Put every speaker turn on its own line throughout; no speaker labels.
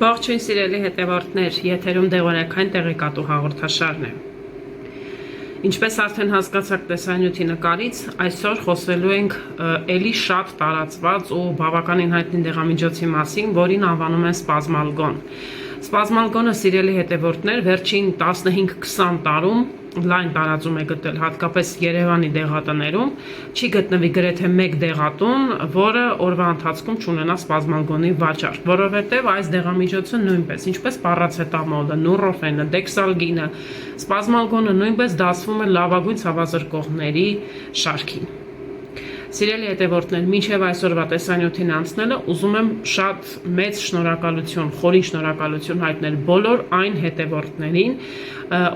Ողջույն սիրելի հետևորդներ, եթերում դեղորայքային տեղեկատու հաղորդաշարն է։ Ինչպես արդեն հասկացաք տեսանյութի նկարից, այսօր խոսելու ենք էլի շատ տարածված ու բավականին հայտնի դեղամիջոցի մասին, որին անվանում են սպազմալգոն։ Սպազմալգոնը, սիրելի հետևորդներ, վերջին 15-20 տարում լայն տարածում է գտել, հատկապես Երևանի դեղատներում, չի գտնվի գրեթե մեկ դեղատուն, որը օրվա ընթացքում չունենա սպազմալգոնի վաճառք, որովհետև այս դեղամիջոցը նույնպես, ինչպես պարացետամոլը, նուրոֆենը, դեքսալգինը, սպազմալգոնը նույնպես դասվում է լավագույն ցավազրկողների շարքին։ Սիրելի հետևորդներ, մինչև այսօրվա տեսանյութին անցնելը ուզում եմ շատ մեծ շնորհակալություն, խորին շնորհակալություն հայտնել բոլոր այն հետևորդներին,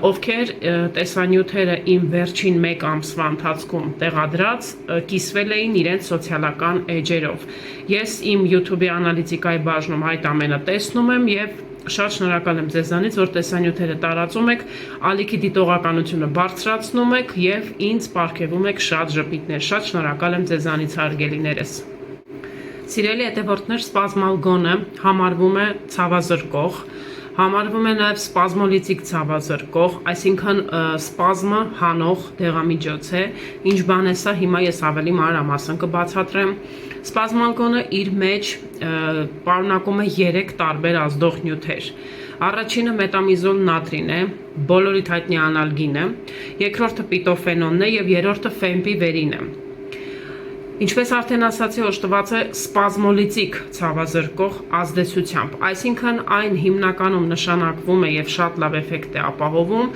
ովքեր տեսանյութերը իմ վերջին 1 ամսվա ընթացքում տեղադրած կիսվել էին իրենց սոցիալական էջերով։ Ես իմ YouTube-ի անալիտիկայի բաժնում այդ ամենը տեսնում եմ եւ շատ շնորհակալ եմ ձեզանից, որ տեսանյութերը տարածում եք, ալիքի դիտողականությունը բարձրացնում եք եւ ինձ պարգևում եք շատ ժպիտներ։ Շատ շնորհակալ եմ ձեզանից, հարգելիներս։ Սիրելի հետևորդներ, սպազմալգոնը համարվում է ցավազրկող, համարվում է նաև սպազմոլիտիկ ցավազրկող, այսինքն սպազմը հանող դեղամիջոց է, ինչ բան է սա, հիմա ես ավելի մանրամասն կբացատրեմ։ Սպազմալգոնը իր մեջ պարունակում է 3 տարբեր ազդող նյութեր։ Առաջինը մետամիզոլ նատրին է, բոլորիդ հայտնի անալգինը, երկրորդը պիտոֆենոնն է եւ երրորդը ֆեմպիվերին է։ Ինչպես արդեն ասացի, օժտված է սպազմոլիտիկ ցավազրկող ազդեցությամբ, այսինքն այն հիմնականում նշանակվում է եւ շատ լավ էֆեկտ է ապահովում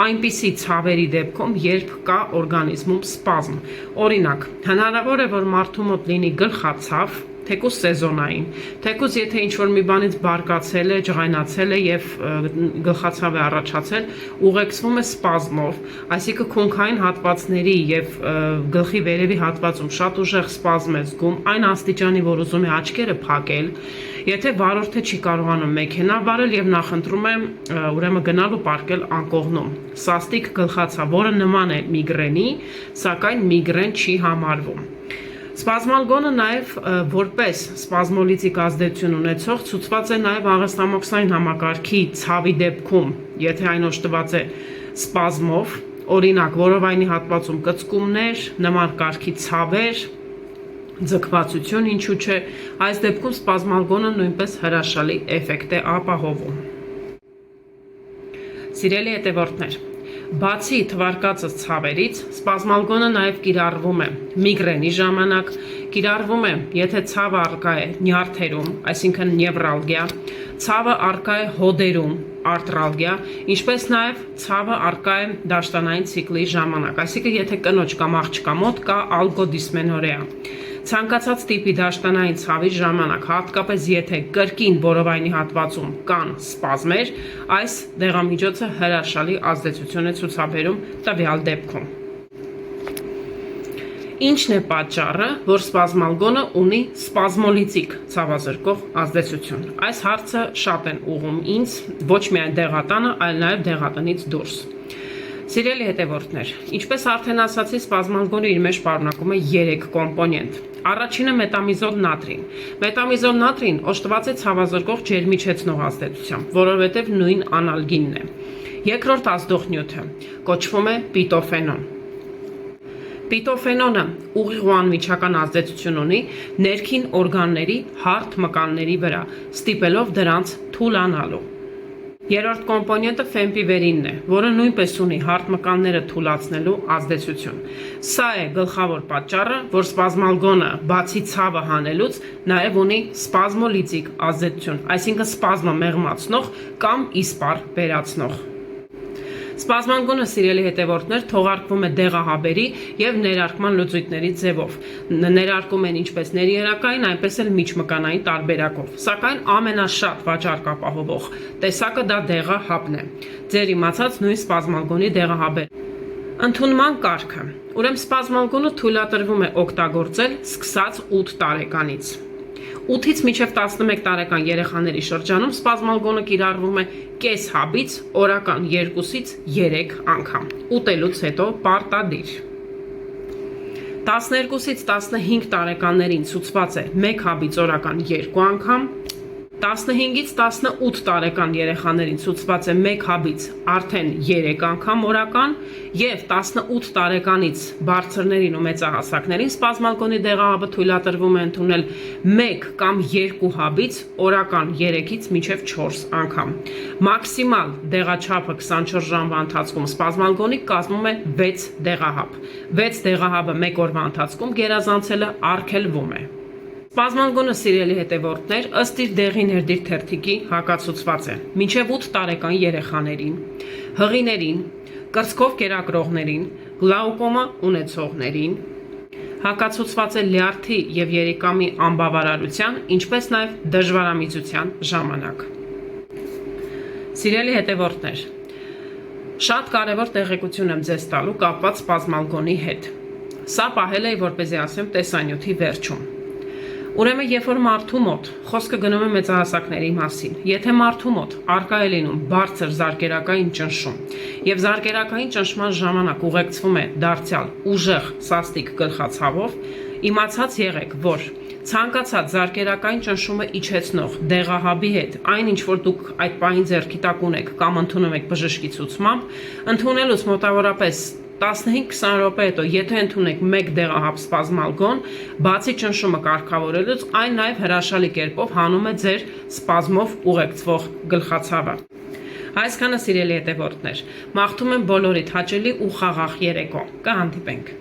այնպիսի ցավերի դեպքում, երբ կա օրգանիզմում սպազմ։ Օրինակ, հնարավոր է, որ մարդու մոտ լինի գլխացավ, թեկուզ սեզոնային, թեկուզ եթե ինչ-որ մի բանից բարկացել է, ջղայնացել է եւ գլխացավ է առաջացել, ուղեկցվում է սպազմով, այսինքն քունքային հատվածների եւ գլխի վերևի հատվածում շատ ուժեղ սպազմ է զգում, այն աստիճանի, որ ուզում է աչքերը փակել, եթե վարորդը չի կարողանում մեքենա վարել եւ նախընտրում է ուրեմն գնալ ու պարկել անկողնում։ Սաստիկ գլխացավ, որը նման է միգրենի, սակայն միգրեն չի համարվում։ Սպազմալգոնը նաև որպես սպազմոլիտիկ ազդեցություն ունեցող ցուցված է նաև աղեստամոքսային համակարգի ցավի դեպքում, եթե այն օժտված է սպազմով, օրինակ որովայնի հատվածում կծկումներ, նման կարգի ցավեր, ձգվածություն, ինչու՞ չէ, այս դեպքում սպազմալգոնը նույնպես հրաշալի էֆեկտ է ապահովում։ Սիրելի հետևորդներ, բացի թվարկածս ցավերից, սպազմալգոնը նաև կիրառվում է միգրենի ժամանակ, կիրառվում է, եթե ցավը առկա է նյարդերում, այսինքն նևրալգիա, ցավը առկա է հոդերում, արտրալգիա, ինչպես նաև ցավը առկա է դաշտանային ցիկլի ժամանակ, այսինքն եթե կնոջ կամ աղջկա մոտ կա ալգոդիսմենորեա։ Ցանկացած տիպի դաշտանային ցավի ժամանակ, հատկապես եթե կրկին որովայնի հատվածում կան սպազմեր, այս դեղամիջոցը հրաշալի ազդեցություն է ցուցաբերում տվյալ դեպքում։ Ինչն է պատճառը, որ սպազմալգոնը ունի սպազմոլիտիկ ցավազրկող ազդեցություն։ Այս հարցը շատ են ուղղում ինձ, ոչ միայն դեղատանը, այլ նաև դեղատնից դուրս։ Սիրելի հետևորդներ, ինչպես արդեն ասացի, սպազմալգոնը իր մեջ պարունակում է 3 կոմպոնենտ։ Առաջինը մետամիզոլ նատրին։ Մետամիզոլ նատրին օժտված է ցավազրկող ջերմիջեցնող ազդեցությամբ, որովհետև նույն անալգինն է։ Երկրորդ ազդող նյութը կոչվում է պիտոֆենոն։ Պիտոֆենոնը ուղիղ ու անմիջական ազդեցություն ունի ներքին օրգանների հարթ մկանների վրա, ստիպելով դրանց թուլանալու։ Երրորդ կոմպոնենտը ֆեմպիվերինն է, որը նույնպես ունի հարթ մկանները թուլացնելու ազդեցություն։ Սա է գլխավոր պատճառը, որ սպազմալգոնը բացի ցավը հանելուց նաև ունի սպազմոլիտիկ ազդեցություն, այսինքն սպազմը մեղմացնող կամ իսպառ վերացնող։ Սպազմալգոնը, սիրելի հետևորդներ, թողարկվում է դեղահաբերի եւ ներարկման լուծույթների ձևով։ Ներարկում են ինչպես ներերակային, այնպես էլ միջմկանային տարբերակով։ Սակայն ամենաշատ վաճառք ապահովող տեսակը դա դեղահաբն է։ Ձեր իմացած նույն սպազմալգոնի դեղահաբերը։ Ընդունման կարգը։ Ուրեմն սպազմալգոնը թույլատրվում է օգտագործել սկսած 8 տարեկանից։ 8-ից մինչև 11 տարեկան երեխաների շրջանում սպազմալգոնը կիրառվում է կես հաբից օրական 2-ից 3 անգամ, ուտելուց հետո պարտադիր։ 12-ից 15 տարեկաններին ցուցված է 1 հաբից օրական 2 անգամ, 15-ից 18 տարեկան երեխաներին ցուցված է 1 հաբից արդեն 3 անգամ օրական եւ 18 տարեկանից բարձրներին ու մեծահասակներին սպազմալգոնի դեղահաբը թույլատրվում է ընդունել 1 կամ 2 հաբից օրական 3-ից մինչև 4 անգամ։ Մաքսիմալ դեղաչափը 24 ժամվա ընթացքում սպազմալգոնի կազմում է 6 դեղահաբ։ 6 դեղահաբը 1 օրվա ընթացքում գերազանցելը արգելվում է։ Սպազմալգոնը, սիրելի հետևորդներ, ըստ իր դեղի ներդիր թերթիկի հակացուցված է մինչև 8 տարեկան երեխաներին, հղիներին, կրծքով կերակրողներին, գլաուկոմա ունեցողներին, հակացուցված է լյարդի եւ երիկամի անբավարարության, ինչպես նաեւ դժվարամիջության ժամանակ։ Սիրելի հետևորդներ, շատ կարևոր տեղեկություն եմ ձեզ տալու կապված սպազմալգոնի հետ։ Սա պահել էի, որպեսզի ասեմ տեսանյութի վերջում։ Ուրեմն, երբ որ մարդու մոտ խոսքը գնում է մեծահասակների մասին, եթե մարդու մոտ արկա է լինում բարձր զարկերակային ճնշում եւ զարկերակային ճնշման ժամանակ ուղեկցվում է դարձյալ ուժեղ սաստիկ գլխացավով, իմացած եղեք, որ ցանկացած զարկերակային ճնշումը իջեցնող դեղահաբի հետ, այն ինչ որ դուք այդ պահին ձեռքի տակ ունեք կամ ընդունում եք բժշկի ցուցմամբ, ընդունելուց մոտավորապես 15-20 րոպե հետո, եթե ընդունեք 1 դեղահաբ սպազմալգոն, բացի ճնշումը կարգավորելուց, այն նաև հրաշալի կերպով հանում է ձեր սպազմով ուղեկցվող գլխացավը։ Այսքանը, սիրելի հետևորդներ, մաղթում եմ բոլորիդ հաճելի ու խաղաղ երեկո։ Կհանդիպենք։